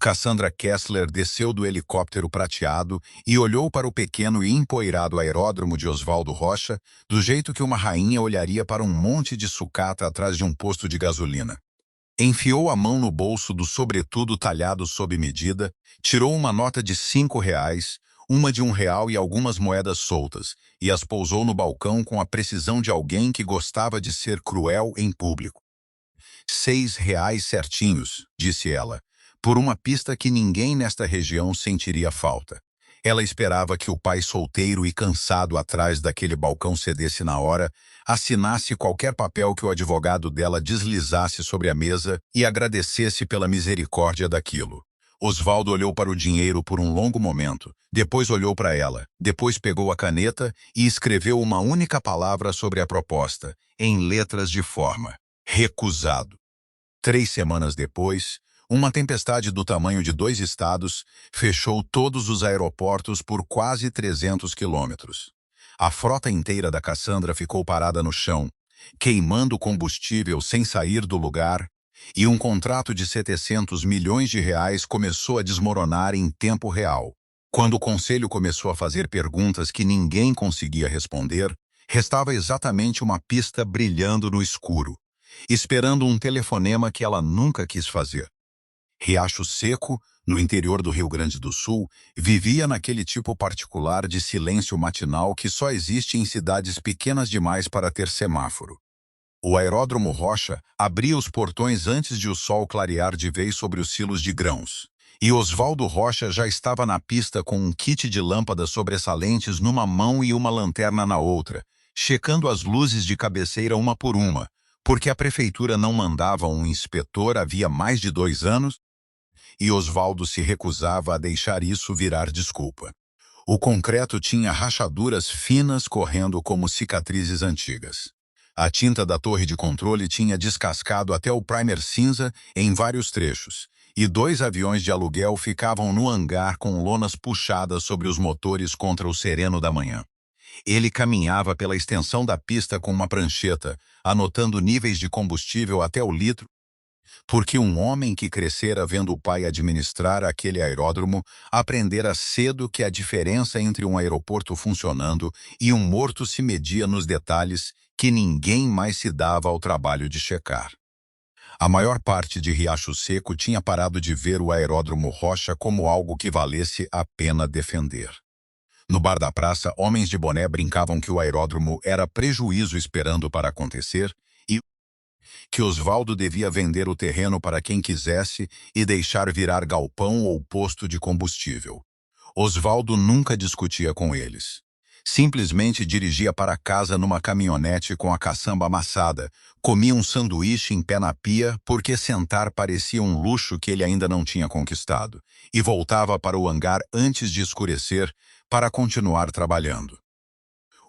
Cassandra Kessler desceu do helicóptero prateado e olhou para o pequeno e empoeirado aeródromo de Oswaldo Rocha, do jeito que uma rainha olharia para um monte de sucata atrás de um posto de gasolina. Enfiou a mão no bolso do sobretudo talhado sob medida, tirou uma nota de R$ 5, uma de R$ 1 e algumas moedas soltas, e as pousou no balcão com a precisão de alguém que gostava de ser cruel em público. R$ 6 certinhos, disse ela, por uma pista que ninguém nesta região sentiria falta. Ela esperava que o pai solteiro e cansado atrás daquele balcão cedesse na hora, assinasse qualquer papel que o advogado dela deslizasse sobre a mesa e agradecesse pela misericórdia daquilo. Oswaldo olhou para o dinheiro por um longo momento, depois olhou para ela, depois pegou a caneta e escreveu uma única palavra sobre a proposta, em letras de forma: recusado. 3 semanas depois, uma tempestade do tamanho de 2 estados fechou todos os aeroportos por quase 300 quilômetros. A frota inteira da Cassandra ficou parada no chão, queimando combustível sem sair do lugar, e um contrato de R$ 700 milhões começou a desmoronar em tempo real. Quando o conselho começou a fazer perguntas que ninguém conseguia responder, restava exatamente uma pista brilhando no escuro, esperando um telefonema que ela nunca quis fazer. Riacho Seco, no interior do Rio Grande do Sul, vivia naquele tipo particular de silêncio matinal que só existe em cidades pequenas demais para ter semáforo. O aeródromo Rocha abria os portões antes de o sol clarear de vez sobre os silos de grãos. E Oswaldo Rocha já estava na pista com um kit de lâmpadas sobressalentes numa mão e uma lanterna na outra, checando as luzes de cabeceira uma por uma, porque a prefeitura não mandava um inspetor havia mais de 2 anos, e Oswaldo se recusava a deixar isso virar desculpa. O concreto tinha rachaduras finas correndo como cicatrizes antigas. A tinta da torre de controle tinha descascado até o primer cinza em vários trechos, e 2 aviões de aluguel ficavam no hangar com lonas puxadas sobre os motores contra o sereno da manhã. Ele caminhava pela extensão da pista com uma prancheta, anotando níveis de combustível até o litro, porque um homem que crescera vendo o pai administrar aquele aeródromo aprendera cedo que a diferença entre um aeroporto funcionando e um morto se media nos detalhes que ninguém mais se dava ao trabalho de checar. A maior parte de Riacho Seco tinha parado de ver o aeródromo Rocha como algo que valesse a pena defender. No bar da praça, homens de boné brincavam que o aeródromo era prejuízo esperando para acontecer e que Oswaldo devia vender o terreno para quem quisesse e deixar virar galpão ou posto de combustível. Oswaldo nunca discutia com eles. Simplesmente dirigia para casa numa caminhonete com a caçamba amassada, comia um sanduíche em pé na pia porque sentar parecia um luxo que ele ainda não tinha conquistado, e voltava para o hangar antes de escurecer para continuar trabalhando.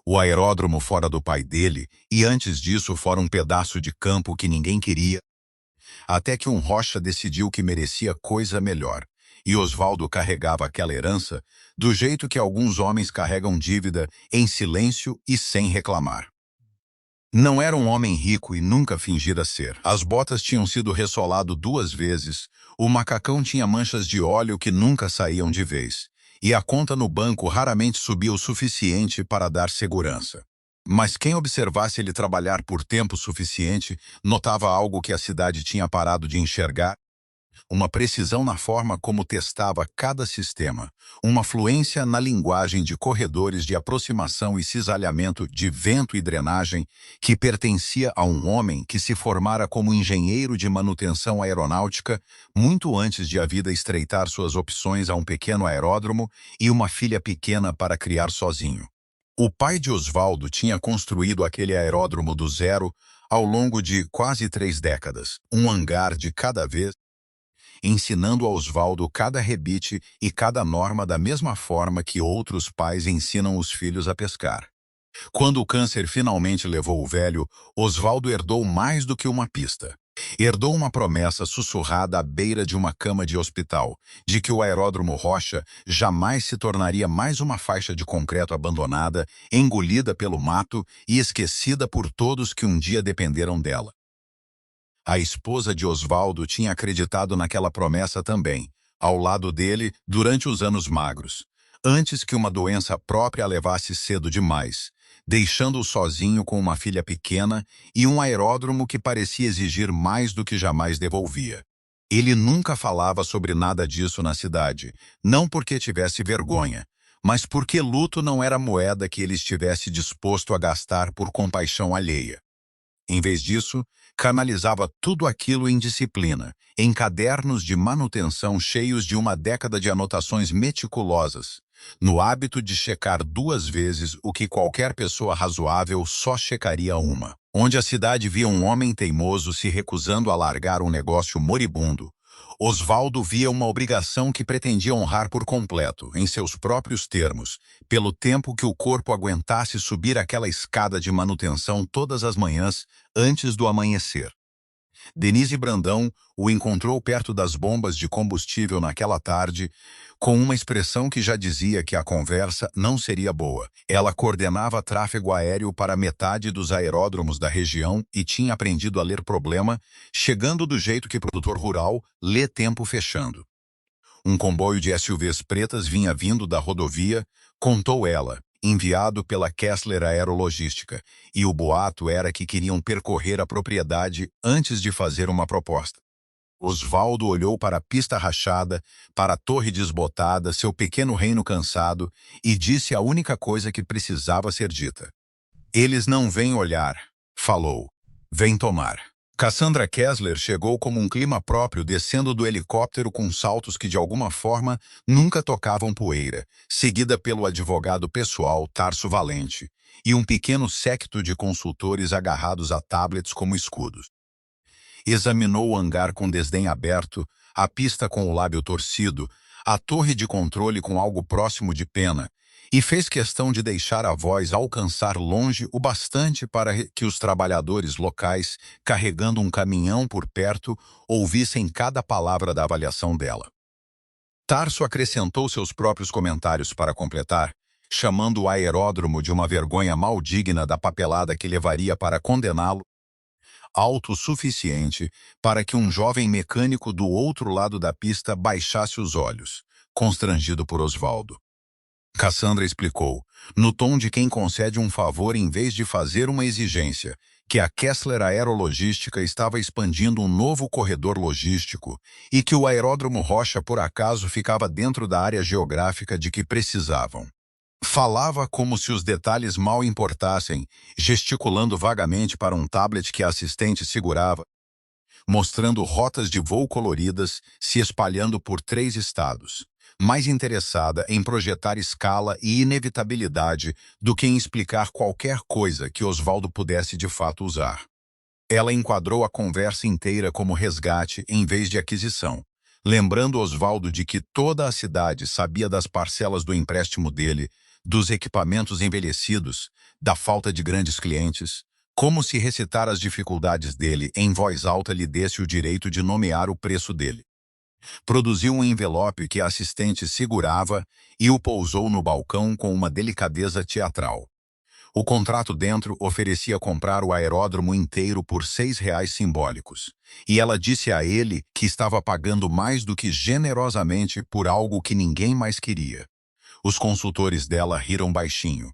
O aeródromo fora do pai dele, e antes disso fora um pedaço de campo que ninguém queria, até que um Rocha decidiu que merecia coisa melhor, e Oswaldo carregava aquela herança do jeito que alguns homens carregam dívida, em silêncio e sem reclamar. Não era um homem rico e nunca fingira ser. As botas tinham sido ressolado 2 vezes, o macacão tinha manchas de óleo que nunca saíam de vez, e a conta no banco raramente subia o suficiente para dar segurança. Mas quem observasse ele trabalhar por tempo suficiente notava algo que a cidade tinha parado de enxergar: uma precisão na forma como testava cada sistema, uma fluência na linguagem de corredores de aproximação e cisalhamento de vento e drenagem que pertencia a um homem que se formara como engenheiro de manutenção aeronáutica muito antes de a vida estreitar suas opções a um pequeno aeródromo e uma filha pequena para criar sozinho. O pai de Oswaldo tinha construído aquele aeródromo do zero ao longo de quase 3 décadas, um hangar de cada vez, ensinando a Oswaldo cada rebite e cada norma da mesma forma que outros pais ensinam os filhos a pescar. Quando o câncer finalmente levou o velho, Oswaldo herdou mais do que uma pista. Herdou uma promessa sussurrada à beira de uma cama de hospital, de que o aeródromo Rocha jamais se tornaria mais uma faixa de concreto abandonada, engolida pelo mato e esquecida por todos que um dia dependeram dela. A esposa de Oswaldo tinha acreditado naquela promessa também, ao lado dele durante os anos magros, antes que uma doença própria a levasse cedo demais, deixando-o sozinho com uma filha pequena e um aeródromo que parecia exigir mais do que jamais devolvia. Ele nunca falava sobre nada disso na cidade, não porque tivesse vergonha, mas porque luto não era moeda que ele estivesse disposto a gastar por compaixão alheia. Em vez disso, canalizava tudo aquilo em disciplina, em cadernos de manutenção cheios de uma década de anotações meticulosas, no hábito de checar 2 vezes o que qualquer pessoa razoável só checaria uma. Onde a cidade via um homem teimoso se recusando a largar um negócio moribundo, Osvaldo via uma obrigação que pretendia honrar por completo, em seus próprios termos, pelo tempo que o corpo aguentasse subir aquela escada de manutenção todas as manhãs antes do amanhecer. Denise Brandão o encontrou perto das bombas de combustível naquela tarde, com uma expressão que já dizia que a conversa não seria boa. Ela coordenava tráfego aéreo para metade dos aeródromos da região e tinha aprendido a ler problema, chegando do jeito que produtor rural lê tempo fechando. Um comboio de SUVs pretas vinha vindo da rodovia, contou ela, enviado pela Kessler Aerologística, e o boato era que queriam percorrer a propriedade antes de fazer uma proposta. Osvaldo olhou para a pista rachada, para a torre desbotada, seu pequeno reino cansado, e disse a única coisa que precisava ser dita. Eles não vêm olhar, falou. Vêm tomar. Cassandra Kessler chegou como um clima próprio descendo do helicóptero com saltos que de alguma forma nunca tocavam poeira, seguida pelo advogado pessoal Tarso Valente, e um pequeno séquito de consultores agarrados a tablets como escudos. Examinou o hangar com desdém aberto, a pista com o lábio torcido, a torre de controle com algo próximo de pena, e fez questão de deixar a voz alcançar longe o bastante para que os trabalhadores locais, carregando um caminhão por perto, ouvissem cada palavra da avaliação dela. Tarso acrescentou seus próprios comentários para completar, chamando o aeródromo de uma vergonha maldigna da papelada que levaria para condená-lo, alto o suficiente para que um jovem mecânico do outro lado da pista baixasse os olhos, constrangido por Osvaldo. Cassandra explicou, no tom de quem concede um favor em vez de fazer uma exigência, que a Kessler Aerologística estava expandindo um novo corredor logístico e que o aeródromo Rocha por acaso ficava dentro da área geográfica de que precisavam. Falava como se os detalhes mal importassem, gesticulando vagamente para um tablet que a assistente segurava, mostrando rotas de voo coloridas se espalhando por 3 estados, mais interessada em projetar escala e inevitabilidade do que em explicar qualquer coisa que Osvaldo pudesse de fato usar. Ela enquadrou a conversa inteira como resgate em vez de aquisição, lembrando Osvaldo de que toda a cidade sabia das parcelas do empréstimo dele, dos equipamentos envelhecidos, da falta de grandes clientes, como se recitar as dificuldades dele em voz alta lhe desse o direito de nomear o preço dele. Produziu um envelope que a assistente segurava e o pousou no balcão com uma delicadeza teatral. O contrato dentro oferecia comprar o aeródromo inteiro por R$ 6 simbólicos, e ela disse a ele que estava pagando mais do que generosamente por algo que ninguém mais queria. Os consultores dela riram baixinho.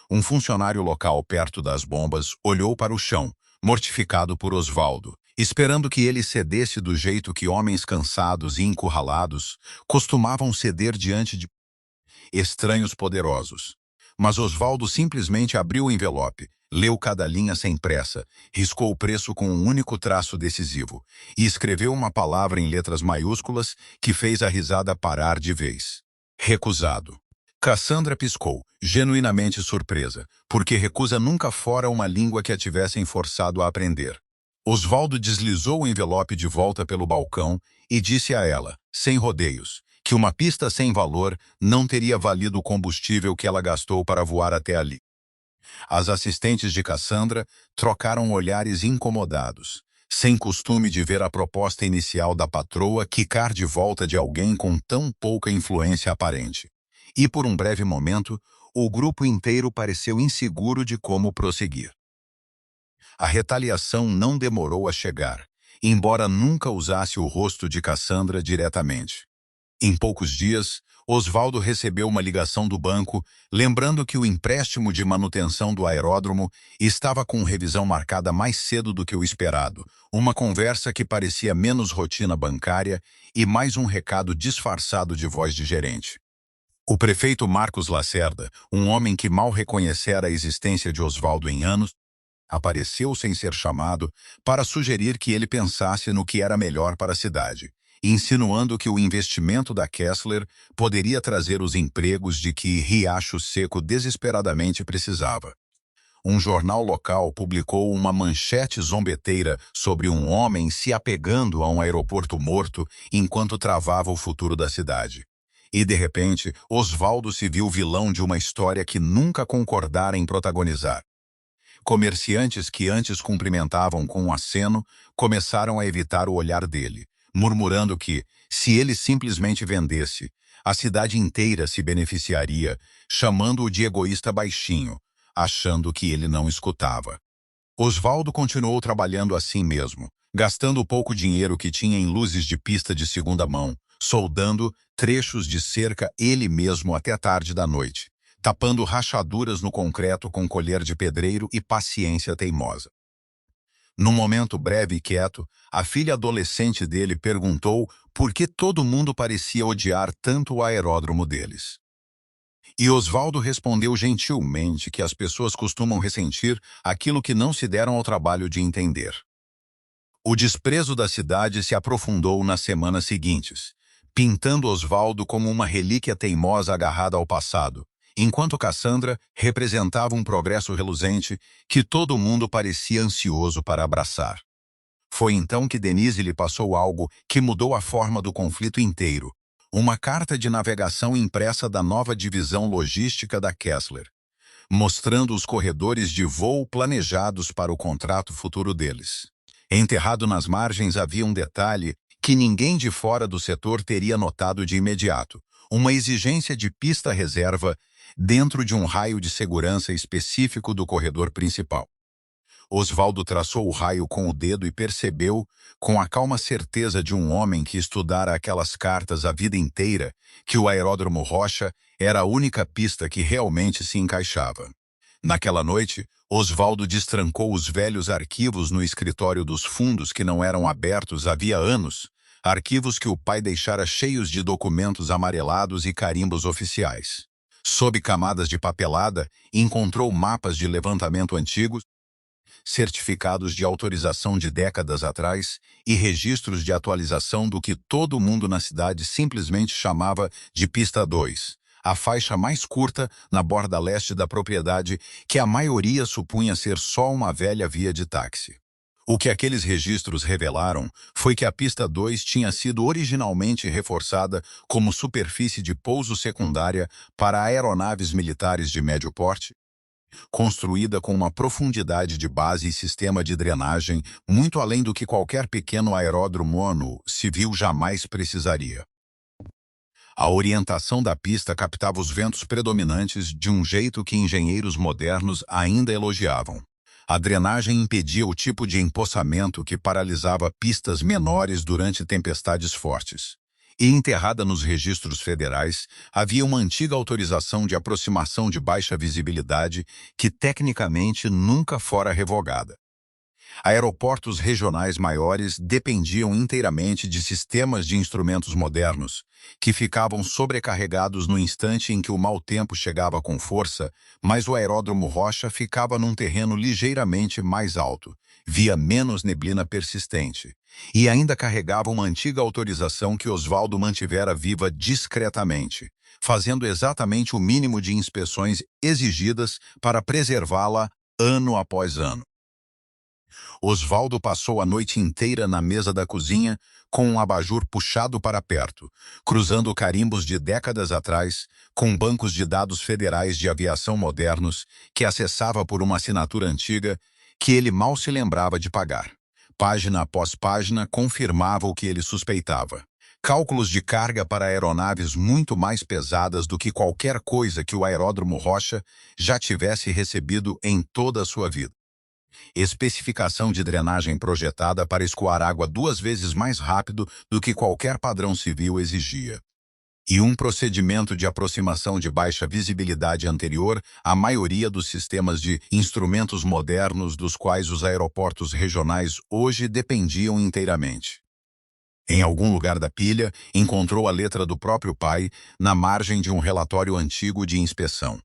Um funcionário local perto das bombas olhou para o chão, mortificado por Osvaldo, esperando que ele cedesse do jeito que homens cansados e encurralados costumavam ceder diante de estranhos poderosos. Mas Osvaldo simplesmente abriu o envelope, leu cada linha sem pressa, riscou o preço com um único traço decisivo e escreveu uma palavra em letras maiúsculas que fez a risada parar de vez. Recusado. Cassandra piscou, genuinamente surpresa, porque recusa nunca fora uma língua que a tivessem forçado a aprender. Osvaldo deslizou o envelope de volta pelo balcão e disse a ela, sem rodeios, que uma pista sem valor não teria valido o combustível que ela gastou para voar até ali. As assistentes de Cassandra trocaram olhares incomodados, sem costume de ver a proposta inicial da patroa quicar de volta de alguém com tão pouca influência aparente. E por um breve momento, o grupo inteiro pareceu inseguro de como prosseguir. A retaliação não demorou a chegar, embora nunca usasse o rosto de Cassandra diretamente. Em poucos dias, Osvaldo recebeu uma ligação do banco, lembrando que o empréstimo de manutenção do aeródromo estava com revisão marcada mais cedo do que o esperado, uma conversa que parecia menos rotina bancária e mais um recado disfarçado de voz de gerente. O prefeito Marcos Lacerda, um homem que mal reconhecera a existência de Osvaldo em anos, apareceu sem ser chamado para sugerir que ele pensasse no que era melhor para a cidade, insinuando que o investimento da Kessler poderia trazer os empregos de que Riacho Seco desesperadamente precisava. Um jornal local publicou uma manchete zombeteira sobre um homem se apegando a um aeroporto morto enquanto travava o futuro da cidade. E, de repente, Osvaldo se viu vilão de uma história que nunca concordara em protagonizar. Comerciantes que antes cumprimentavam com um aceno começaram a evitar o olhar dele, murmurando que, se ele simplesmente vendesse, a cidade inteira se beneficiaria, chamando-o de egoísta baixinho, achando que ele não escutava. Osvaldo continuou trabalhando assim mesmo, gastando o pouco dinheiro que tinha em luzes de pista de segunda mão, soldando trechos de cerca ele mesmo até tarde da noite, tapando rachaduras no concreto com colher de pedreiro e paciência teimosa. Num momento breve e quieto, a filha adolescente dele perguntou por que todo mundo parecia odiar tanto o aeródromo deles. E Osvaldo respondeu gentilmente que as pessoas costumam ressentir aquilo que não se deram ao trabalho de entender. O desprezo da cidade se aprofundou nas semanas seguintes, pintando Osvaldo como uma relíquia teimosa agarrada ao passado, enquanto Cassandra representava um progresso reluzente que todo mundo parecia ansioso para abraçar. Foi então que Denise lhe passou algo que mudou a forma do conflito inteiro, uma carta de navegação impressa da nova divisão logística da Kessler, mostrando os corredores de voo planejados para o contrato futuro deles. Enterrado nas margens havia um detalhe que ninguém de fora do setor teria notado de imediato, uma exigência de pista reserva dentro de um raio de segurança específico do corredor principal. Osvaldo traçou o raio com o dedo e percebeu, com a calma certeza de um homem que estudara aquelas cartas a vida inteira, que o aeródromo Rocha era a única pista que realmente se encaixava. Naquela noite, Osvaldo destrancou os velhos arquivos no escritório dos fundos que não eram abertos havia anos, arquivos que o pai deixara cheios de documentos amarelados e carimbos oficiais. Sob camadas de papelada, encontrou mapas de levantamento antigos, certificados de autorização de décadas atrás e registros de atualização do que todo mundo na cidade simplesmente chamava de Pista 2, a faixa mais curta na borda leste da propriedade que a maioria supunha ser só uma velha via de táxi. O que aqueles registros revelaram foi que a Pista 2 tinha sido originalmente reforçada como superfície de pouso secundária para aeronaves militares de médio porte, construída com uma profundidade de base e sistema de drenagem muito além do que qualquer pequeno aeródromo civil jamais precisaria. A orientação da pista captava os ventos predominantes de um jeito que engenheiros modernos ainda elogiavam. A drenagem impedia o tipo de empoçamento que paralisava pistas menores durante tempestades fortes. E enterrada nos registros federais, havia uma antiga autorização de aproximação de baixa visibilidade que tecnicamente nunca fora revogada. Aeroportos regionais maiores dependiam inteiramente de sistemas de instrumentos modernos, que ficavam sobrecarregados no instante em que o mau tempo chegava com força, mas o aeródromo Rocha ficava num terreno ligeiramente mais alto, via menos neblina persistente, e ainda carregava uma antiga autorização que Osvaldo mantivera viva discretamente, fazendo exatamente o mínimo de inspeções exigidas para preservá-la ano após ano. Osvaldo passou a noite inteira na mesa da cozinha, com um abajur puxado para perto, cruzando carimbos de décadas atrás, com bancos de dados federais de aviação modernos, que acessava por uma assinatura antiga, que ele mal se lembrava de pagar. Página após página confirmava o que ele suspeitava. Cálculos de carga para aeronaves muito mais pesadas do que qualquer coisa que o aeródromo Rocha já tivesse recebido em toda a sua vida. Especificação de drenagem projetada para escoar água 2 vezes mais rápido do que qualquer padrão civil exigia. e um procedimento de aproximação de baixa visibilidade anterior à maioria dos sistemas de instrumentos modernos dos quais os aeroportos regionais hoje dependiam inteiramente. Em algum lugar da pilha, encontrou a letra do próprio pai na margem de um relatório antigo de inspeção.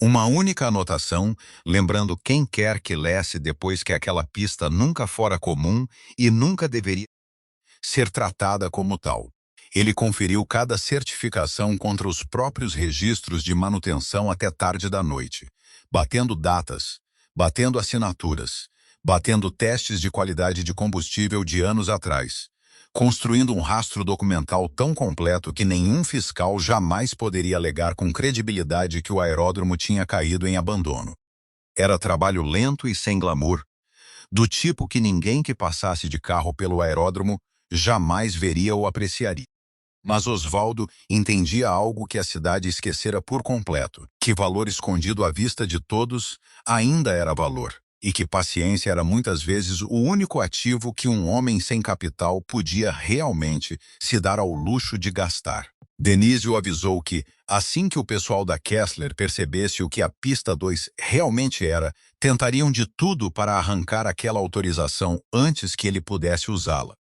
Uma única anotação, lembrando quem quer que lesse depois que aquela pista nunca fora comum e nunca deveria ser tratada como tal. Ele conferiu cada certificação contra os próprios registros de manutenção até tarde da noite, batendo datas, batendo assinaturas, batendo testes de qualidade de combustível de anos atrás, construindo um rastro documental tão completo que nenhum fiscal jamais poderia alegar com credibilidade que o aeródromo tinha caído em abandono. Era trabalho lento e sem glamour, do tipo que ninguém que passasse de carro pelo aeródromo jamais veria ou apreciaria. Mas Osvaldo entendia algo que a cidade esquecera por completo, que valor escondido à vista de todos ainda era valor, e que paciência era muitas vezes o único ativo que um homem sem capital podia realmente se dar ao luxo de gastar. Denise o avisou que, assim que o pessoal da Kessler percebesse o que a pista 2 realmente era, tentariam de tudo para arrancar aquela autorização antes que ele pudesse usá-la.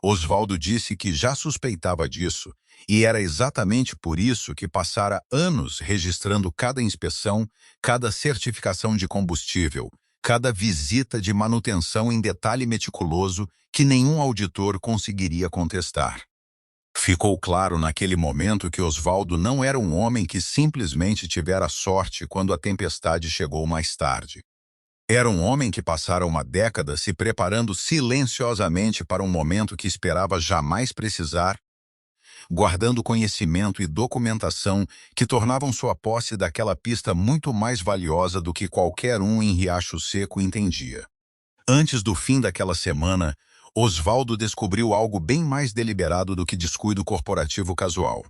Osvaldo disse que já suspeitava disso, e era exatamente por isso que passara anos registrando cada inspeção, cada certificação de combustível, cada visita de manutenção em detalhe meticuloso que nenhum auditor conseguiria contestar. Ficou claro naquele momento que Osvaldo não era um homem que simplesmente tivera sorte quando a tempestade chegou mais tarde. Era um homem que passara uma década se preparando silenciosamente para um momento que esperava jamais precisar, guardando conhecimento e documentação que tornavam sua posse daquela pista muito mais valiosa do que qualquer um em Riacho Seco entendia. Antes do fim daquela semana, Osvaldo descobriu algo bem mais deliberado do que descuido corporativo casual.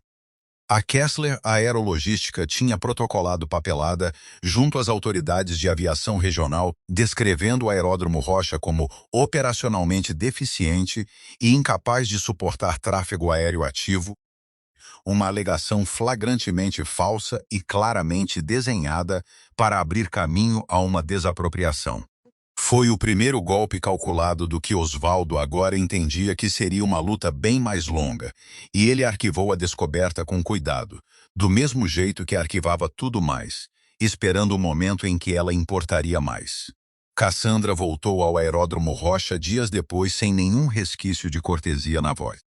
A Kessler Aerologística tinha protocolado papelada junto às autoridades de aviação regional, descrevendo o aeródromo Rocha como operacionalmente deficiente e incapaz de suportar tráfego aéreo ativo, uma alegação flagrantemente falsa e claramente desenhada para abrir caminho a uma desapropriação. Foi o primeiro golpe calculado do que Osvaldo agora entendia que seria uma luta bem mais longa, e ele arquivou a descoberta com cuidado, do mesmo jeito que arquivava tudo mais, esperando o momento em que ela importaria mais. Cassandra voltou ao aeródromo Rocha dias depois sem nenhum resquício de cortesia na voz.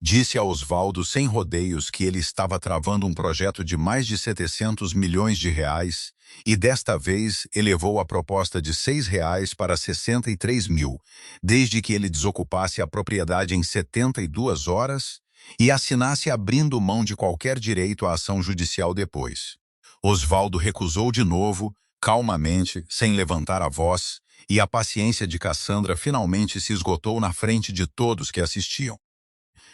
Disse a Osvaldo sem rodeios que ele estava travando um projeto de mais de 700 milhões de reais e desta vez elevou a proposta de R$ 6 para 63 mil, desde que ele desocupasse a propriedade em 72 horas e assinasse abrindo mão de qualquer direito à ação judicial depois. Osvaldo recusou de novo, calmamente, sem levantar a voz, e a paciência de Cassandra finalmente se esgotou na frente de todos que assistiam.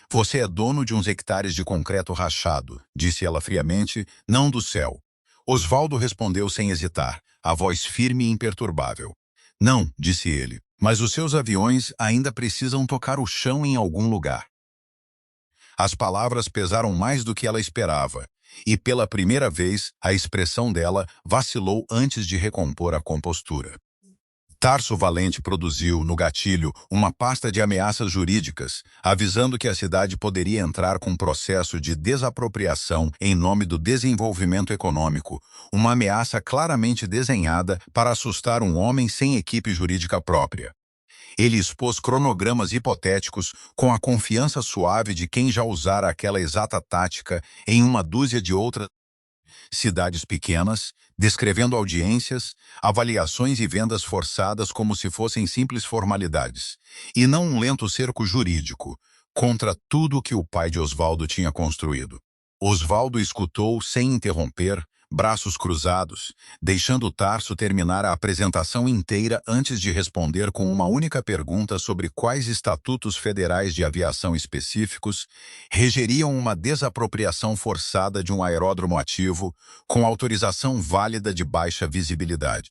Você é dono de uns hectares de concreto rachado, disse ela friamente, não do céu. Osvaldo respondeu sem hesitar, a voz firme e imperturbável. Não, disse ele, mas os seus aviões ainda precisam tocar o chão em algum lugar. As palavras pesaram mais do que ela esperava, e pela primeira vez a expressão dela vacilou antes de recompor a compostura. Tarso Valente produziu, no gatilho, uma pasta de ameaças jurídicas, avisando que a cidade poderia entrar com um processo de desapropriação em nome do desenvolvimento econômico, uma ameaça claramente desenhada para assustar um homem sem equipe jurídica própria. Ele expôs cronogramas hipotéticos com a confiança suave de quem já usara aquela exata tática em uma dúzia de outras cidades pequenas, descrevendo audiências, avaliações e vendas forçadas como se fossem simples formalidades, e não um lento cerco jurídico, contra tudo que o pai de Osvaldo tinha construído. Osvaldo escutou sem interromper, braços cruzados, deixando Tarso terminar a apresentação inteira antes de responder com uma única pergunta sobre quais estatutos federais de aviação específicos regeriam uma desapropriação forçada de um aeródromo ativo com autorização válida de baixa visibilidade.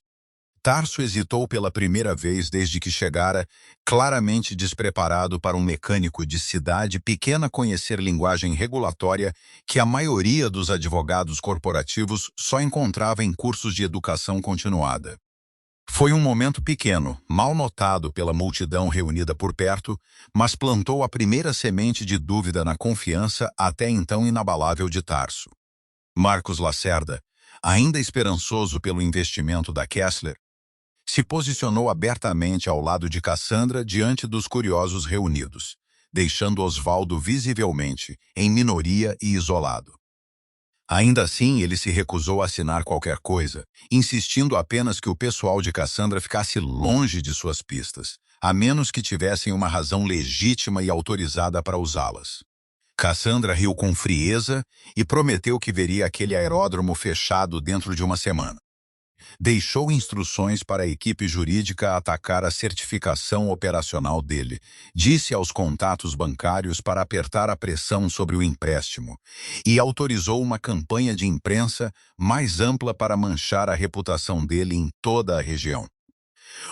Tarso hesitou pela primeira vez desde que chegara, claramente despreparado para um mecânico de cidade pequena conhecer linguagem regulatória que a maioria dos advogados corporativos só encontrava em cursos de educação continuada. Foi um momento pequeno, mal notado pela multidão reunida por perto, mas plantou a primeira semente de dúvida na confiança até então inabalável de Tarso. Marcos Lacerda, ainda esperançoso pelo investimento da Kessler, se posicionou abertamente ao lado de Cassandra diante dos curiosos reunidos, deixando Osvaldo visivelmente em minoria e isolado. Ainda assim, ele se recusou a assinar qualquer coisa, insistindo apenas que o pessoal de Cassandra ficasse longe de suas pistas, a menos que tivessem uma razão legítima e autorizada para usá-las. Cassandra riu com frieza e prometeu que veria aquele aeródromo fechado dentro de uma semana. Deixou instruções para a equipe jurídica atacar a certificação operacional dele. Disse aos contatos bancários para apertar a pressão sobre o empréstimo e autorizou uma campanha de imprensa mais ampla para manchar a reputação dele em toda a região.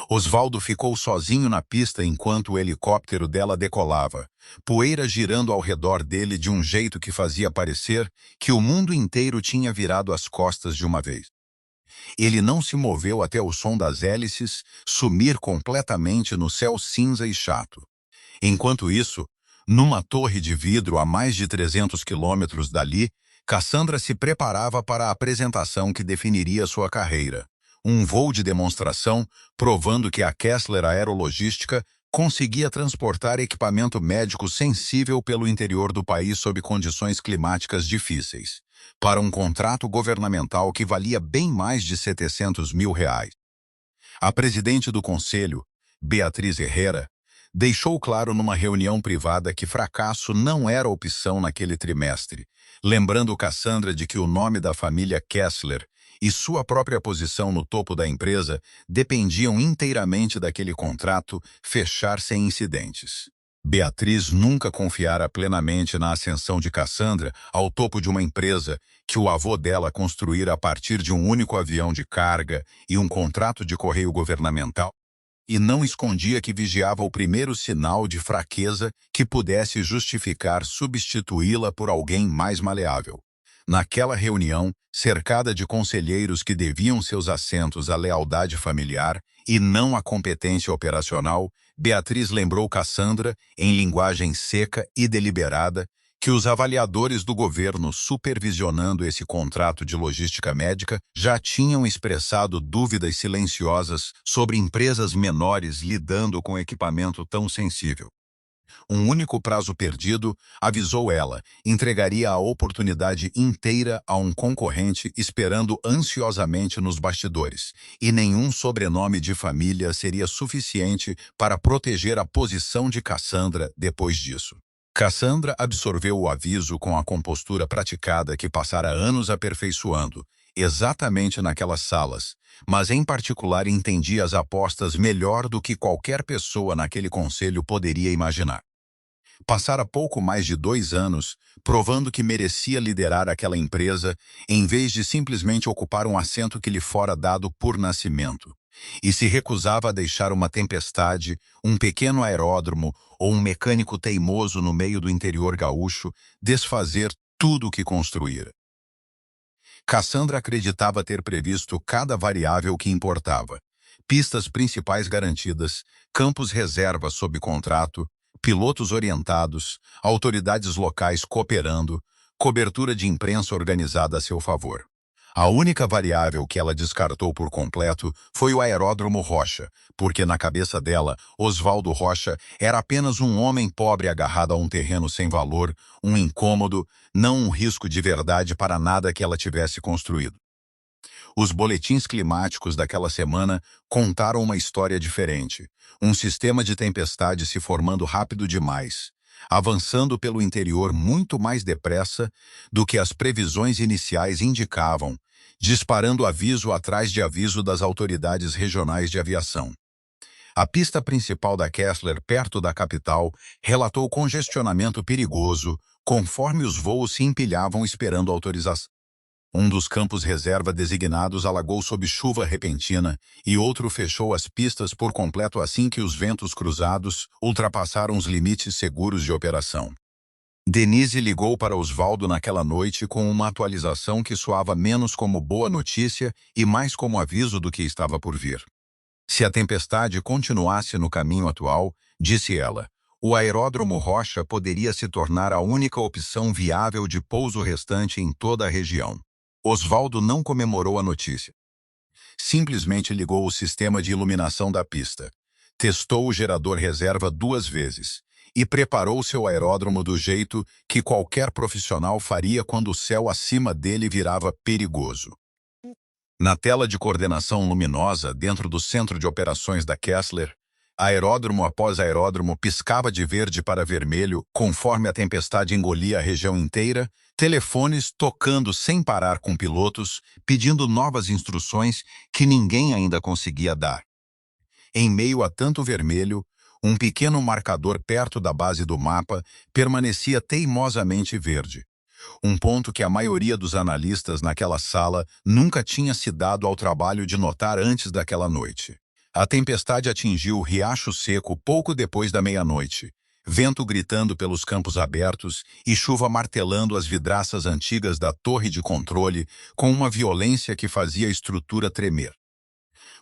Osvaldo ficou sozinho na pista enquanto o helicóptero dela decolava, poeira girando ao redor dele de um jeito que fazia parecer que o mundo inteiro tinha virado as costas de uma vez. Ele não se moveu até o som das hélices sumir completamente no céu cinza e chato. Enquanto isso, numa torre de vidro a mais de 300 quilômetros dali, Cassandra se preparava para a apresentação que definiria sua carreira. Um voo de demonstração provando que a Kessler Aerologística conseguia transportar equipamento médico sensível pelo interior do país sob condições climáticas difíceis, para um contrato governamental que valia bem mais de R$ 700 mil. A presidente do conselho, Beatriz Herrera, deixou claro numa reunião privada que fracasso não era opção naquele trimestre, lembrando Cassandra de que o nome da família Kessler e sua própria posição no topo da empresa dependiam inteiramente daquele contrato fechar sem incidentes. Beatriz nunca confiara plenamente na ascensão de Cassandra ao topo de uma empresa que o avô dela construíra a partir de um único avião de carga e um contrato de correio governamental, e não escondia que vigiava o primeiro sinal de fraqueza que pudesse justificar substituí-la por alguém mais maleável. Naquela reunião, cercada de conselheiros que deviam seus assentos à lealdade familiar e não à competência operacional, Beatriz lembrou Cassandra, em linguagem seca e deliberada, que os avaliadores do governo supervisionando esse contrato de logística médica já tinham expressado dúvidas silenciosas sobre empresas menores lidando com equipamento tão sensível. Um único prazo perdido, avisou ela, entregaria a oportunidade inteira a um concorrente esperando ansiosamente nos bastidores, e nenhum sobrenome de família seria suficiente para proteger a posição de Cassandra depois disso. Cassandra absorveu o aviso com a compostura praticada que passara anos aperfeiçoando, exatamente naquelas salas, mas em particular entendia as apostas melhor do que qualquer pessoa naquele conselho poderia imaginar. Passara pouco mais de 2 anos, provando que merecia liderar aquela empresa, em vez de simplesmente ocupar um assento que lhe fora dado por nascimento. E se recusava a deixar uma tempestade, um pequeno aeródromo ou um mecânico teimoso no meio do interior gaúcho desfazer tudo o que construíra. Cassandra acreditava ter previsto cada variável que importava. Pistas principais garantidas, campos reserva sob contrato, pilotos orientados, autoridades locais cooperando, cobertura de imprensa organizada a seu favor. A única variável que ela descartou por completo foi o aeródromo Rocha, porque na cabeça dela, Osvaldo Rocha era apenas um homem pobre agarrado a um terreno sem valor, um incômodo, não um risco de verdade para nada que ela tivesse construído. Os boletins climáticos daquela semana contaram uma história diferente. Um sistema de tempestade se formando rápido demais, avançando pelo interior muito mais depressa do que as previsões iniciais indicavam, disparando aviso atrás de aviso das autoridades regionais de aviação. A pista principal da Kessler, perto da capital, relatou congestionamento perigoso, conforme os voos se empilhavam esperando autorização. Um dos campos reserva designados alagou sob chuva repentina e outro fechou as pistas por completo assim que os ventos cruzados ultrapassaram os limites seguros de operação. Denise ligou para Osvaldo naquela noite com uma atualização que soava menos como boa notícia e mais como aviso do que estava por vir. Se a tempestade continuasse no caminho atual, disse ela, o aeródromo Rocha poderia se tornar a única opção viável de pouso restante em toda a região. Osvaldo não comemorou a notícia. Simplesmente ligou o sistema de iluminação da pista. Testou o gerador reserva 2 vezes e preparou seu aeródromo do jeito que qualquer profissional faria quando o céu acima dele virava perigoso. Na tela de coordenação luminosa dentro do centro de operações da Kessler, aeródromo após aeródromo piscava de verde para vermelho conforme a tempestade engolia a região inteira, telefones tocando sem parar com pilotos, pedindo novas instruções que ninguém ainda conseguia dar. Em meio a tanto vermelho, um pequeno marcador perto da base do mapa permanecia teimosamente verde. Um ponto que a maioria dos analistas naquela sala nunca tinha se dado ao trabalho de notar antes daquela noite. A tempestade atingiu o Riacho Seco pouco depois da meia-noite, vento gritando pelos campos abertos e chuva martelando as vidraças antigas da torre de controle com uma violência que fazia a estrutura tremer.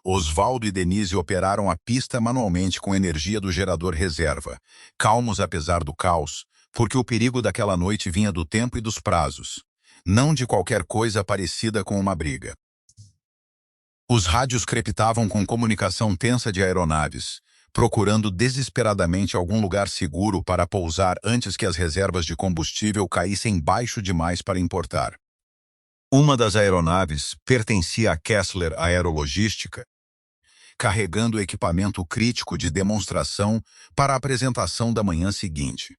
Osvaldo e Denise operaram a pista manualmente com energia do gerador reserva, calmos apesar do caos, porque o perigo daquela noite vinha do tempo e dos prazos, não de qualquer coisa parecida com uma briga. Os rádios crepitavam com comunicação tensa de aeronaves, procurando desesperadamente algum lugar seguro para pousar antes que as reservas de combustível caíssem baixo demais para importar. Uma das aeronaves pertencia à Kessler Aerologística, carregando equipamento crítico de demonstração para a apresentação da manhã seguinte.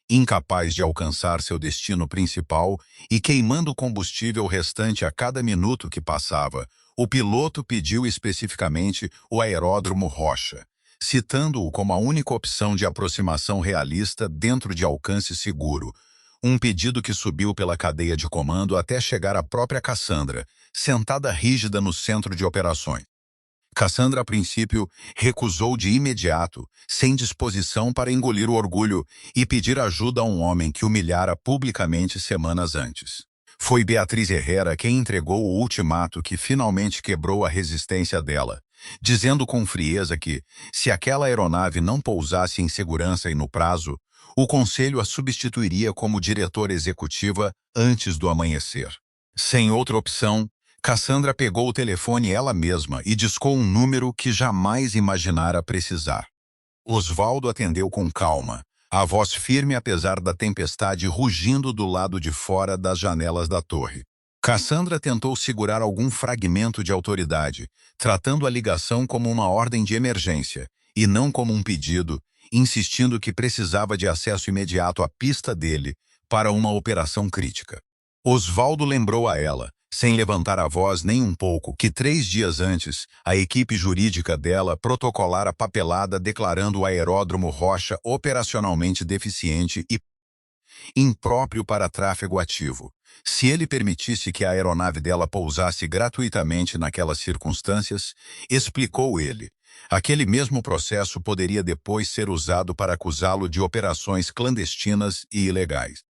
Incapaz de alcançar seu destino principal e queimando combustível restante a cada minuto que passava, o piloto pediu especificamente o aeródromo Rocha, citando-o como a única opção de aproximação realista dentro de alcance seguro, um pedido que subiu pela cadeia de comando até chegar à própria Cassandra, sentada rígida no centro de operações. Cassandra, a princípio, recusou de imediato, sem disposição para engolir o orgulho e pedir ajuda a um homem que humilhara publicamente semanas antes. Foi Beatriz Herrera quem entregou o ultimato que finalmente quebrou a resistência dela, dizendo com frieza que, se aquela aeronave não pousasse em segurança e no prazo, o conselho a substituiria como diretora executiva antes do amanhecer. Sem outra opção, Cassandra pegou o telefone ela mesma e discou um número que jamais imaginara precisar. Osvaldo atendeu com calma, a voz firme apesar da tempestade rugindo do lado de fora das janelas da torre. Cassandra tentou segurar algum fragmento de autoridade, tratando a ligação como uma ordem de emergência, e não como um pedido, insistindo que precisava de acesso imediato à pista dele para uma operação crítica. Osvaldo lembrou a ela, sem levantar a voz nem um pouco, que 3 dias antes, a equipe jurídica dela protocolara papelada declarando o aeródromo Rocha operacionalmente deficiente e impróprio para tráfego ativo. Se ele permitisse que a aeronave dela pousasse gratuitamente naquelas circunstâncias, explicou ele, aquele mesmo processo poderia depois ser usado para acusá-lo de operações clandestinas e ilegais.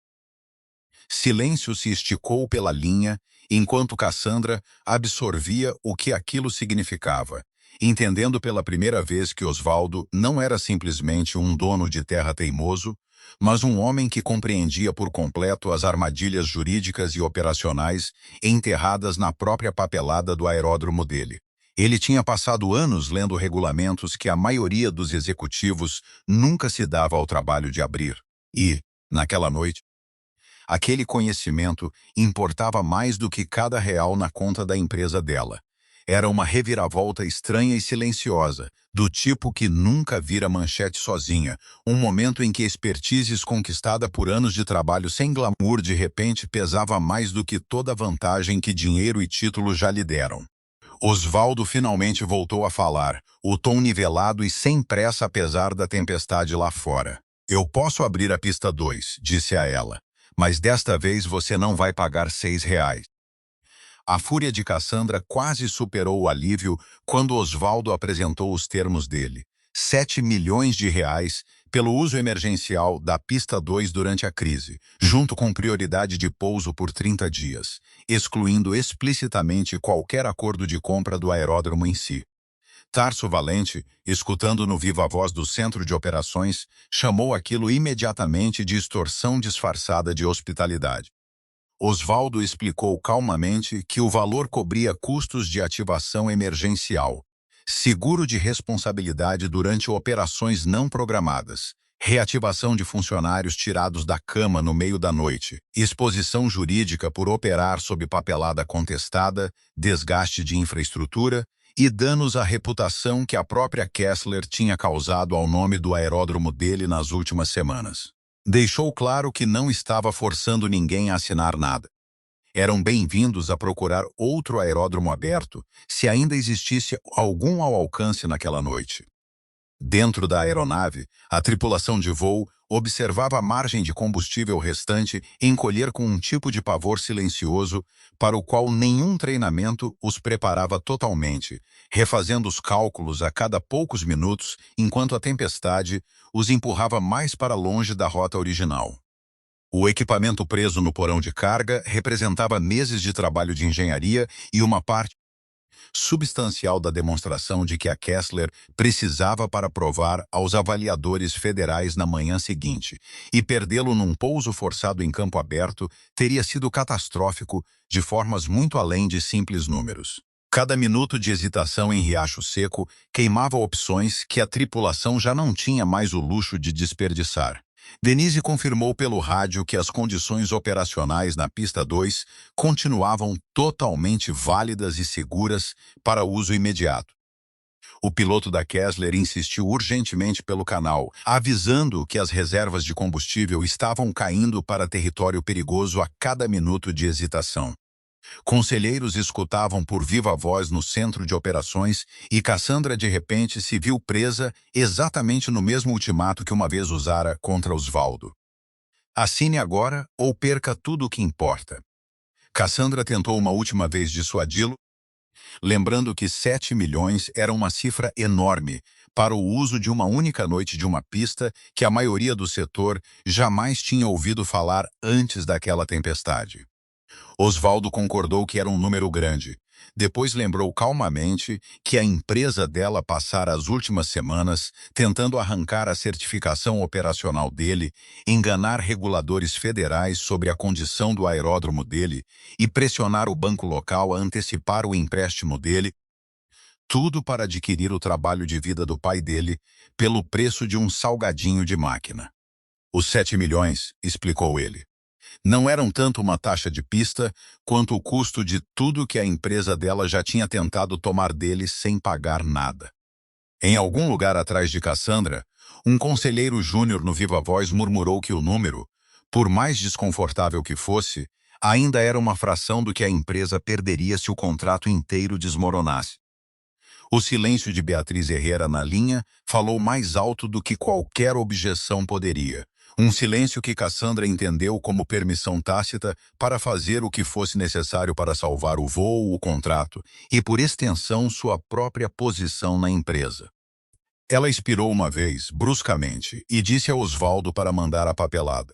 Silêncio se esticou pela linha, enquanto Cassandra absorvia o que aquilo significava, entendendo pela primeira vez que Osvaldo não era simplesmente um dono de terra teimoso, mas um homem que compreendia por completo as armadilhas jurídicas e operacionais enterradas na própria papelada do aeródromo dele. Ele tinha passado anos lendo regulamentos que a maioria dos executivos nunca se dava ao trabalho de abrir. E, naquela noite, aquele conhecimento importava mais do que cada real na conta da empresa dela. Era uma reviravolta estranha e silenciosa, do tipo que nunca vira manchete sozinha, um momento em que a expertise conquistada por anos de trabalho sem glamour de repente pesava mais do que toda a vantagem que dinheiro e título já lhe deram. Osvaldo finalmente voltou a falar, o tom nivelado e sem pressa apesar da tempestade lá fora. "Eu posso abrir a pista 2, disse a ela. "Mas desta vez você não vai pagar R$6. A fúria de Cassandra quase superou o alívio quando Osvaldo apresentou os termos dele. 7 milhões de reais pelo uso emergencial da pista 2 durante a crise, junto com prioridade de pouso por 30 dias, excluindo explicitamente qualquer acordo de compra do aeródromo em si. Tarso Valente, escutando no viva voz do centro de operações, chamou aquilo imediatamente de extorsão disfarçada de hospitalidade. Osvaldo explicou calmamente que o valor cobria custos de ativação emergencial, seguro de responsabilidade durante operações não programadas, reativação de funcionários tirados da cama no meio da noite, exposição jurídica por operar sob papelada contestada, desgaste de infraestrutura e danos à reputação que a própria Kessler tinha causado ao nome do aeródromo dele nas últimas semanas. Deixou claro que não estava forçando ninguém a assinar nada. Eram bem-vindos a procurar outro aeródromo aberto, se ainda existisse algum ao alcance naquela noite. Dentro da aeronave, a tripulação de voo observava a margem de combustível restante encolher com um tipo de pavor silencioso para o qual nenhum treinamento os preparava totalmente, refazendo os cálculos a cada poucos minutos enquanto a tempestade os empurrava mais para longe da rota original. O equipamento preso no porão de carga representava meses de trabalho de engenharia e uma parte substancial da demonstração de que a Kessler precisava para provar aos avaliadores federais na manhã seguinte, e perdê-lo num pouso forçado em campo aberto teria sido catastrófico de formas muito além de simples números. Cada minuto de hesitação em Riacho Seco queimava opções que a tripulação já não tinha mais o luxo de desperdiçar. Denise confirmou pelo rádio que as condições operacionais na pista 2 continuavam totalmente válidas e seguras para uso imediato. O piloto da Kessler insistiu urgentemente pelo canal, avisando que as reservas de combustível estavam caindo para território perigoso a cada minuto de hesitação. Conselheiros escutavam por viva voz no centro de operações e Cassandra de repente se viu presa exatamente no mesmo ultimato que uma vez usara contra Osvaldo. Assine agora ou perca tudo o que importa. Cassandra tentou uma última vez dissuadi-lo, lembrando que 7 milhões era uma cifra enorme para o uso de uma única noite de uma pista que a maioria do setor jamais tinha ouvido falar antes daquela tempestade. Osvaldo concordou que era um número grande. Depois lembrou calmamente que a empresa dela passara as últimas semanas tentando arrancar a certificação operacional dele, enganar reguladores federais sobre a condição do aeródromo dele e pressionar o banco local a antecipar o empréstimo dele, tudo para adquirir o trabalho de vida do pai dele pelo preço de um salgadinho de máquina. Os 7 milhões, explicou ele, não eram tanto uma taxa de pista, quanto o custo de tudo que a empresa dela já tinha tentado tomar dele sem pagar nada. Em algum lugar atrás de Cassandra, um conselheiro júnior no Viva Voz murmurou que o número, por mais desconfortável que fosse, ainda era uma fração do que a empresa perderia se o contrato inteiro desmoronasse. O silêncio de Beatriz Herrera na linha falou mais alto do que qualquer objeção poderia. Um silêncio que Cassandra entendeu como permissão tácita para fazer o que fosse necessário para salvar o voo, o contrato e, por extensão, sua própria posição na empresa. Ela expirou uma vez, bruscamente, e disse a Osvaldo para mandar a papelada.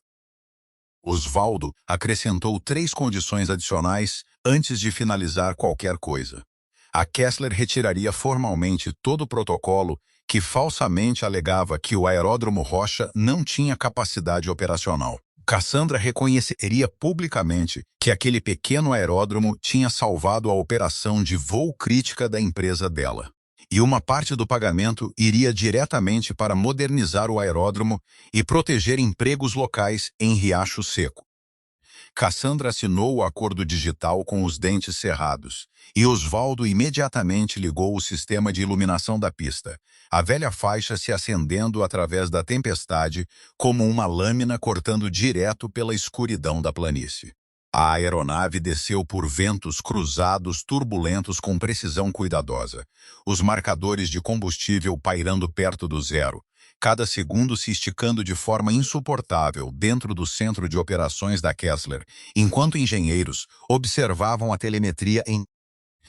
Osvaldo acrescentou 3 condições adicionais antes de finalizar qualquer coisa. A Kessler retiraria formalmente todo o protocolo que falsamente alegava que o aeródromo Rocha não tinha capacidade operacional. Cassandra reconheceria publicamente que aquele pequeno aeródromo tinha salvado a operação de voo crítica da empresa dela. E uma parte do pagamento iria diretamente para modernizar o aeródromo e proteger empregos locais em Riacho Seco. Cassandra assinou o acordo digital com os dentes cerrados, e Osvaldo imediatamente ligou o sistema de iluminação da pista, a velha faixa se acendendo através da tempestade como uma lâmina cortando direto pela escuridão da planície. A aeronave desceu por ventos cruzados turbulentos com precisão cuidadosa, os marcadores de combustível pairando perto do zero, cada segundo se esticando de forma insuportável dentro do centro de operações da Kessler, enquanto engenheiros observavam a telemetria em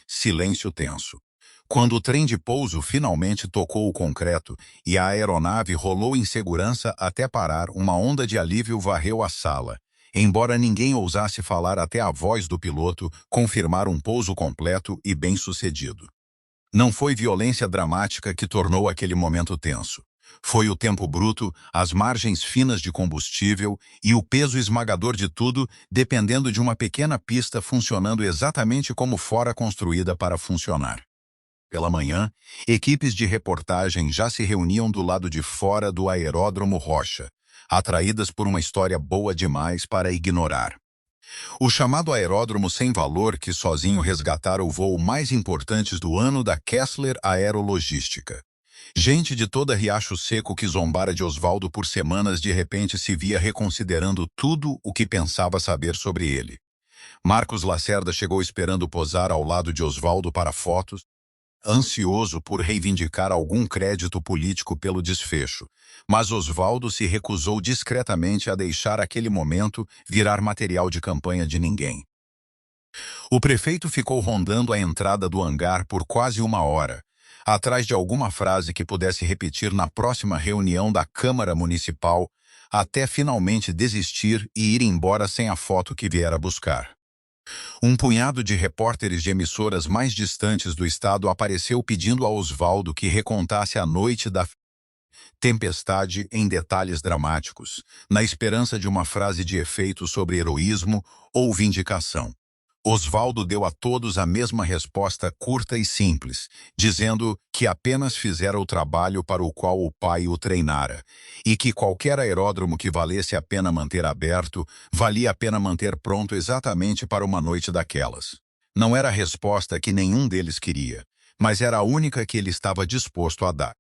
silêncio tenso. Quando o trem de pouso finalmente tocou o concreto e a aeronave rolou em segurança até parar, uma onda de alívio varreu a sala. Embora ninguém ousasse falar, até a voz do piloto confirmar um pouso completo e bem-sucedido. Não foi violência dramática que tornou aquele momento tenso. Foi o tempo bruto, as margens finas de combustível e o peso esmagador de tudo, dependendo de uma pequena pista funcionando exatamente como fora construída para funcionar. Pela manhã, equipes de reportagem já se reuniam do lado de fora do aeródromo Rocha, atraídas por uma história boa demais para ignorar. O chamado aeródromo sem valor que sozinho resgatara o voo mais importante do ano da Kessler Aerologística. Gente de toda Riacho Seco que zombara de Osvaldo por semanas de repente se via reconsiderando tudo o que pensava saber sobre ele. Marcos Lacerda chegou esperando posar ao lado de Osvaldo para fotos, ansioso por reivindicar algum crédito político pelo desfecho, mas Osvaldo se recusou discretamente a deixar aquele momento virar material de campanha de ninguém. O prefeito ficou rondando a entrada do hangar por quase uma hora, atrás de alguma frase que pudesse repetir na próxima reunião da Câmara Municipal, até finalmente desistir e ir embora sem a foto que viera buscar. Um punhado de repórteres de emissoras mais distantes do estado apareceu pedindo a Osvaldo que recontasse a noite da tempestade em detalhes dramáticos, na esperança de uma frase de efeito sobre heroísmo ou vindicação. Osvaldo deu a todos a mesma resposta curta e simples, dizendo que apenas fizera o trabalho para o qual o pai o treinara, e que qualquer aeródromo que valesse a pena manter aberto, valia a pena manter pronto exatamente para uma noite daquelas. Não era a resposta que nenhum deles queria, mas era a única que ele estava disposto a dar.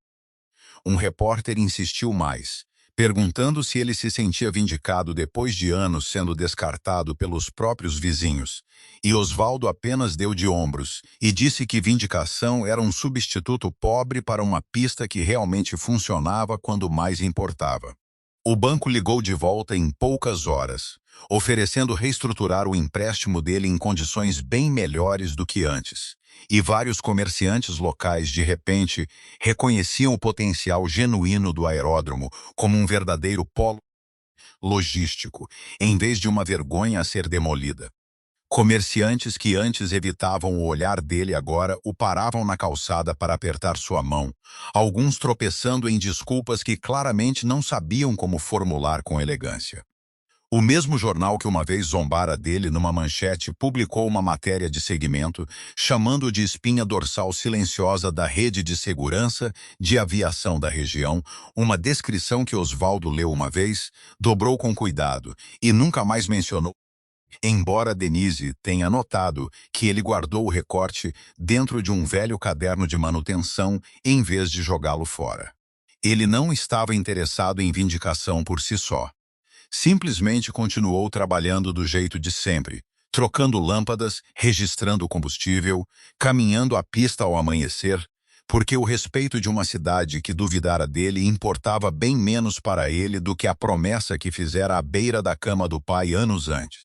Um repórter insistiu mais, perguntando se ele se sentia vindicado depois de anos sendo descartado pelos próprios vizinhos, e Osvaldo apenas deu de ombros e disse que vindicação era um substituto pobre para uma pista que realmente funcionava quando mais importava. O banco ligou de volta em poucas horas, oferecendo reestruturar o empréstimo dele em condições bem melhores do que antes. E vários comerciantes locais, de repente, reconheciam o potencial genuíno do aeródromo como um verdadeiro polo logístico, em vez de uma vergonha a ser demolida. Comerciantes que antes evitavam o olhar dele agora o paravam na calçada para apertar sua mão, alguns tropeçando em desculpas que claramente não sabiam como formular com elegância. O mesmo jornal que uma vez zombara dele numa manchete publicou uma matéria de segmento, chamando-o de espinha dorsal silenciosa da rede de segurança de aviação da região, uma descrição que Osvaldo leu uma vez, dobrou com cuidado e nunca mais mencionou, embora Denise tenha notado que ele guardou o recorte dentro de um velho caderno de manutenção em vez de jogá-lo fora. Ele não estava interessado em vindicação por si só. Simplesmente continuou trabalhando do jeito de sempre, trocando lâmpadas, registrando o combustível, caminhando a pista ao amanhecer, porque o respeito de uma cidade que duvidara dele importava bem menos para ele do que a promessa que fizera à beira da cama do pai anos antes.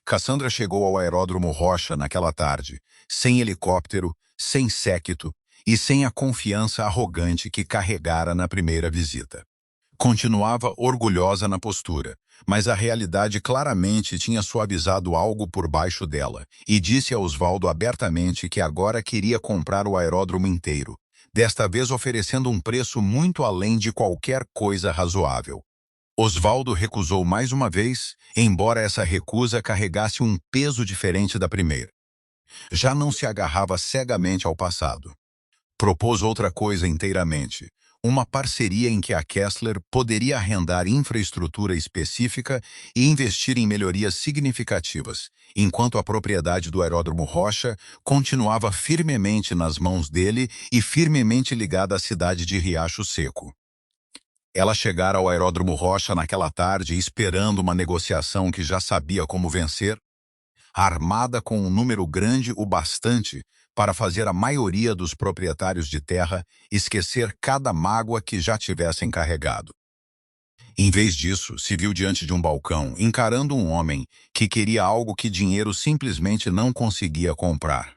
Cassandra chegou ao aeródromo Rocha naquela tarde, sem helicóptero, sem séquito e sem a confiança arrogante que carregara na primeira visita. Continuava orgulhosa na postura, mas a realidade claramente tinha suavizado algo por baixo dela, e disse a Osvaldo abertamente que agora queria comprar o aeródromo inteiro, desta vez oferecendo um preço muito além de qualquer coisa razoável. Osvaldo recusou mais uma vez, embora essa recusa carregasse um peso diferente da primeira. Já não se agarrava cegamente ao passado. Propôs outra coisa inteiramente. Uma parceria em que a Kessler poderia arrendar infraestrutura específica e investir em melhorias significativas, enquanto a propriedade do aeródromo Rocha continuava firmemente nas mãos dele e firmemente ligada à cidade de Riacho Seco. Ela chegara ao aeródromo Rocha naquela tarde esperando uma negociação que já sabia como vencer, armada com um número grande o bastante para fazer a maioria dos proprietários de terra esquecer cada mágoa que já tivessem carregado. Em vez disso, se viu diante de um balcão, encarando um homem que queria algo que dinheiro simplesmente não conseguia comprar.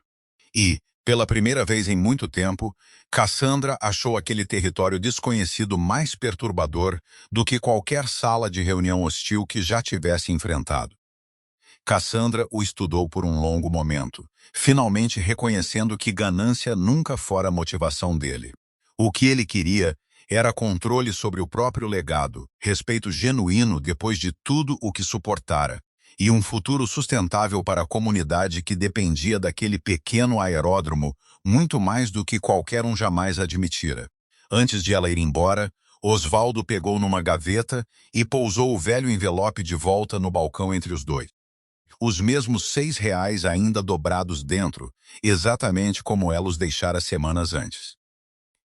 E, pela primeira vez em muito tempo, Cassandra achou aquele território desconhecido mais perturbador do que qualquer sala de reunião hostil que já tivesse enfrentado. Cassandra o estudou por um longo momento, finalmente reconhecendo que ganância nunca fora a motivação dele. O que ele queria era controle sobre o próprio legado, respeito genuíno depois de tudo o que suportara, e um futuro sustentável para a comunidade que dependia daquele pequeno aeródromo muito mais do que qualquer um jamais admitira. Antes de ela ir embora, Osvaldo pegou numa gaveta e pousou o velho envelope de volta no balcão entre os dois. Os mesmos R$ 6 ainda dobrados dentro, exatamente como ela os deixara semanas antes.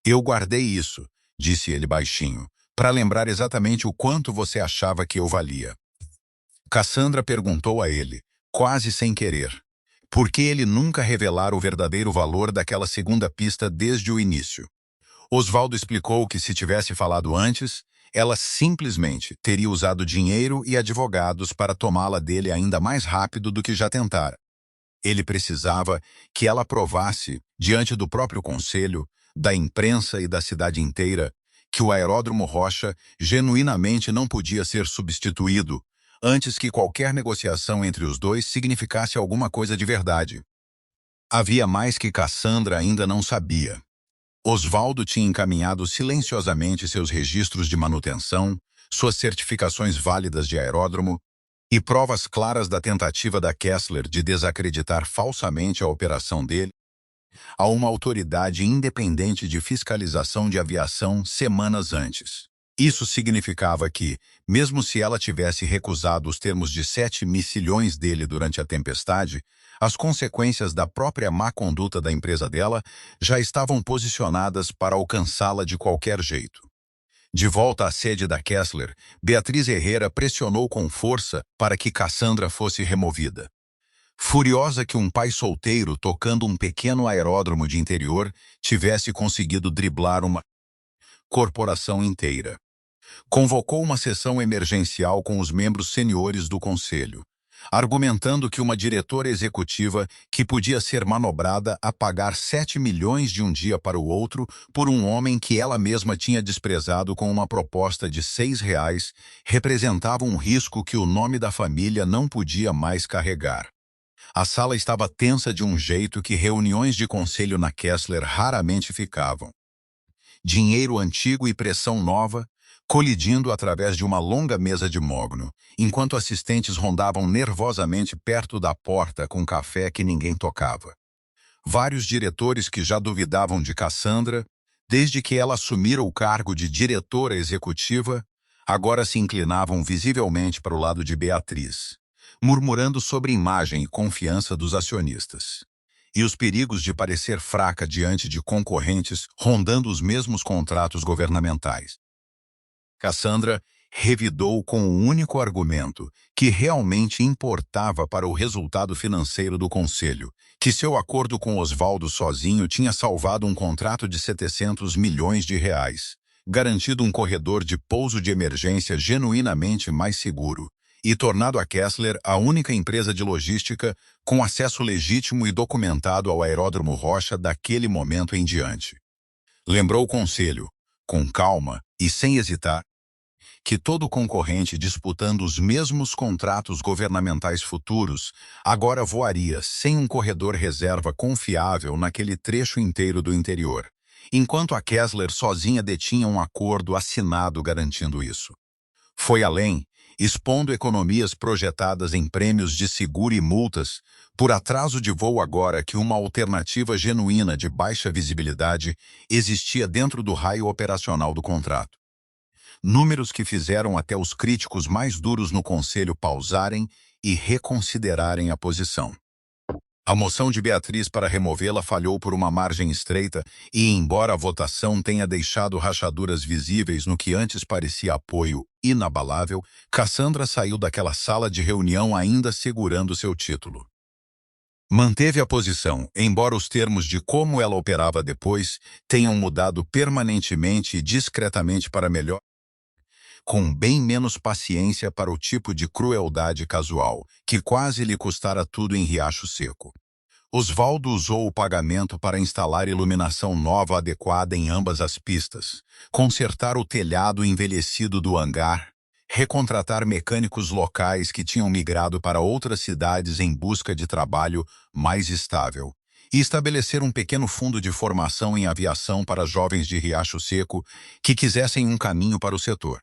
Eu guardei isso, disse ele baixinho, para lembrar exatamente o quanto você achava que eu valia. Cassandra perguntou a ele, quase sem querer, por que ele nunca revelara o verdadeiro valor daquela segunda pista desde o início. Osvaldo explicou que se tivesse falado antes, ela simplesmente teria usado dinheiro e advogados para tomá-la dele ainda mais rápido do que já tentara. Ele precisava que ela provasse, diante do próprio conselho, da imprensa e da cidade inteira, que o Aeródromo Rocha genuinamente não podia ser substituído, antes que qualquer negociação entre os dois significasse alguma coisa de verdade. Havia mais que Cassandra ainda não sabia. Osvaldo tinha encaminhado silenciosamente seus registros de manutenção, suas certificações válidas de aeródromo e provas claras da tentativa da Kessler de desacreditar falsamente a operação dele a uma autoridade independente de fiscalização de aviação semanas antes. Isso significava que, mesmo se ela tivesse recusado os termos de 7 missilhões dele durante a tempestade, as consequências da própria má conduta da empresa dela já estavam posicionadas para alcançá-la de qualquer jeito. De volta à sede da Kessler, Beatriz Herrera pressionou com força para que Cassandra fosse removida. Furiosa que um pai solteiro tocando um pequeno aeródromo de interior tivesse conseguido driblar uma corporação inteira. Convocou uma sessão emergencial com os membros seniores do conselho, argumentando que uma diretora executiva que podia ser manobrada a pagar 7 milhões de um dia para o outro por um homem que ela mesma tinha desprezado com uma proposta de R$ 6 representava um risco que o nome da família não podia mais carregar. A sala estava tensa de um jeito que reuniões de conselho na Kessler raramente ficavam. Dinheiro antigo e pressão nova, colidindo através de uma longa mesa de mogno, enquanto assistentes rondavam nervosamente perto da porta com café que ninguém tocava. Vários diretores que já duvidavam de Cassandra, desde que ela assumira o cargo de diretora executiva, agora se inclinavam visivelmente para o lado de Beatriz, murmurando sobre imagem e confiança dos acionistas. E os perigos de parecer fraca diante de concorrentes rondando os mesmos contratos governamentais. Cassandra revidou com o único argumento que realmente importava para o resultado financeiro do conselho, que seu acordo com Osvaldo sozinho tinha salvado um contrato de 700 milhões de reais, garantido um corredor de pouso de emergência genuinamente mais seguro, e tornado a Kessler a única empresa de logística com acesso legítimo e documentado ao Aeródromo Rocha daquele momento em diante. Lembrou o conselho, com calma e sem hesitar, que todo concorrente disputando os mesmos contratos governamentais futuros agora voaria sem um corredor reserva confiável naquele trecho inteiro do interior, enquanto a Kessler sozinha detinha um acordo assinado garantindo isso. Foi além, expondo economias projetadas em prêmios de seguro e multas, por atraso de voo agora que uma alternativa genuína de baixa visibilidade existia dentro do raio operacional do contrato. Números que fizeram até os críticos mais duros no conselho pausarem e reconsiderarem a posição. A moção de Beatriz para removê-la falhou por uma margem estreita e, embora a votação tenha deixado rachaduras visíveis no que antes parecia apoio inabalável, Cassandra saiu daquela sala de reunião ainda segurando seu título. Manteve a posição, embora os termos de como ela operava depois tenham mudado permanentemente e discretamente para melhor, com bem menos paciência para o tipo de crueldade casual, que quase lhe custara tudo em Riacho Seco. Osvaldo usou o pagamento para instalar iluminação nova adequada em ambas as pistas, consertar o telhado envelhecido do hangar, recontratar mecânicos locais que tinham migrado para outras cidades em busca de trabalho mais estável, e estabelecer um pequeno fundo de formação em aviação para jovens de Riacho Seco que quisessem um caminho para o setor.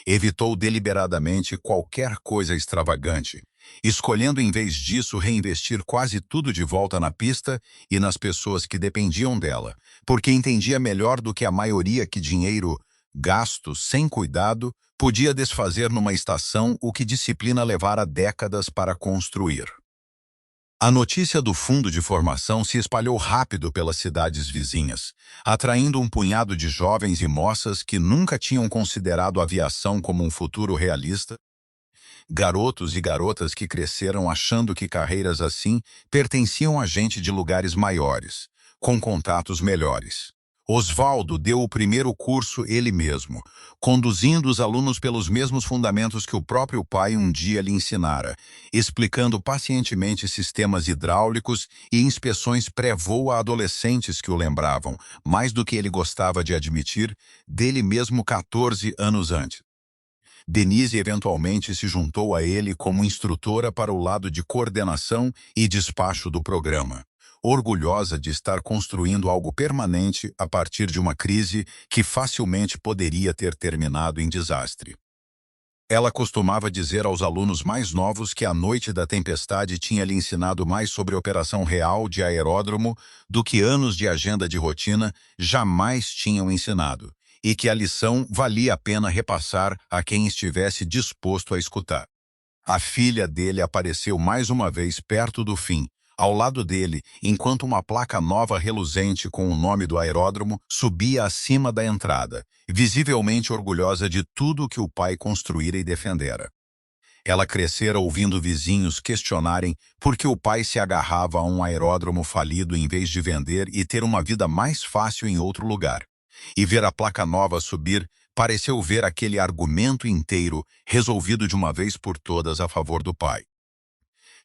Evitou deliberadamente qualquer coisa extravagante, escolhendo em vez disso reinvestir quase tudo de volta na pista e nas pessoas que dependiam dela, porque entendia melhor do que a maioria que dinheiro gasto sem cuidado podia desfazer numa estação o que disciplina levara décadas para construir. A notícia do fundo de formação se espalhou rápido pelas cidades vizinhas, atraindo um punhado de jovens e moças que nunca tinham considerado a aviação como um futuro realista. Garotos e garotas que cresceram achando que carreiras assim pertenciam a gente de lugares maiores, com contatos melhores. Osvaldo deu o primeiro curso ele mesmo, conduzindo os alunos pelos mesmos fundamentos que o próprio pai um dia lhe ensinara, explicando pacientemente sistemas hidráulicos e inspeções pré-voo a adolescentes que o lembravam, mais do que ele gostava de admitir, dele mesmo 14 anos antes. Denise eventualmente se juntou a ele como instrutora para o lado de coordenação e despacho do programa, orgulhosa de estar construindo algo permanente a partir de uma crise que facilmente poderia ter terminado em desastre. Ela costumava dizer aos alunos mais novos que a noite da tempestade tinha lhe ensinado mais sobre operação real de aeródromo do que anos de agenda de rotina jamais tinham ensinado, e que a lição valia a pena repassar a quem estivesse disposto a escutar. A filha dele apareceu mais uma vez perto do fim, ao lado dele, enquanto uma placa nova reluzente com o nome do aeródromo subia acima da entrada, visivelmente orgulhosa de tudo que o pai construíra e defendera. Ela crescera ouvindo vizinhos questionarem por que o pai se agarrava a um aeródromo falido em vez de vender e ter uma vida mais fácil em outro lugar. E ver a placa nova subir pareceu ver aquele argumento inteiro resolvido de uma vez por todas a favor do pai.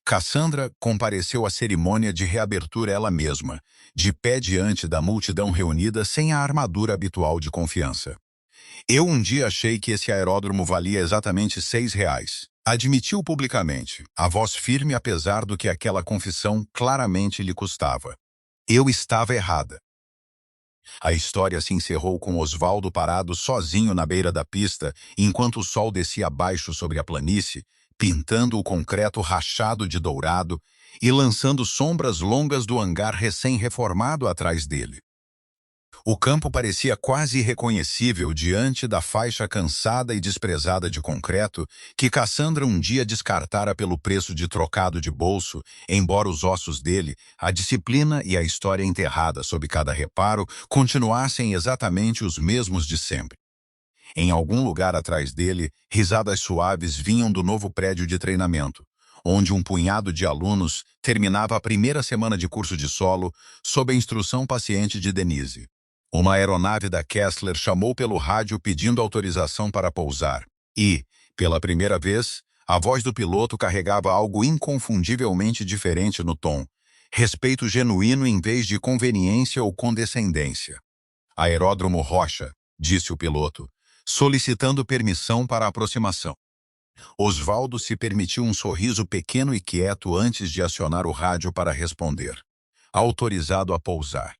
Cassandra compareceu à cerimônia de reabertura ela mesma, de pé diante da multidão reunida sem a armadura habitual de confiança. Eu um dia achei que esse aeródromo valia exatamente R$6. Admitiu publicamente, a voz firme apesar do que aquela confissão claramente lhe custava. Eu estava errada. A história se encerrou com Osvaldo parado sozinho na beira da pista, enquanto o sol descia abaixo sobre a planície, pintando o concreto rachado de dourado e lançando sombras longas do hangar recém-reformado atrás dele. O campo parecia quase irreconhecível diante da faixa cansada e desprezada de concreto que Cassandra um dia descartara pelo preço de trocado de bolso, embora os ossos dele, a disciplina e a história enterrada sob cada reparo continuassem exatamente os mesmos de sempre. Em algum lugar atrás dele, risadas suaves vinham do novo prédio de treinamento, onde um punhado de alunos terminava a primeira semana de curso de solo sob a instrução paciente de Denise. Uma aeronave da Kessler chamou pelo rádio pedindo autorização para pousar e, pela primeira vez, a voz do piloto carregava algo inconfundivelmente diferente no tom, respeito genuíno em vez de conveniência ou condescendência. Aeródromo Rocha, disse o piloto, solicitando permissão para a aproximação. Osvaldo se permitiu um sorriso pequeno e quieto antes de acionar o rádio para responder. Autorizado a pousar.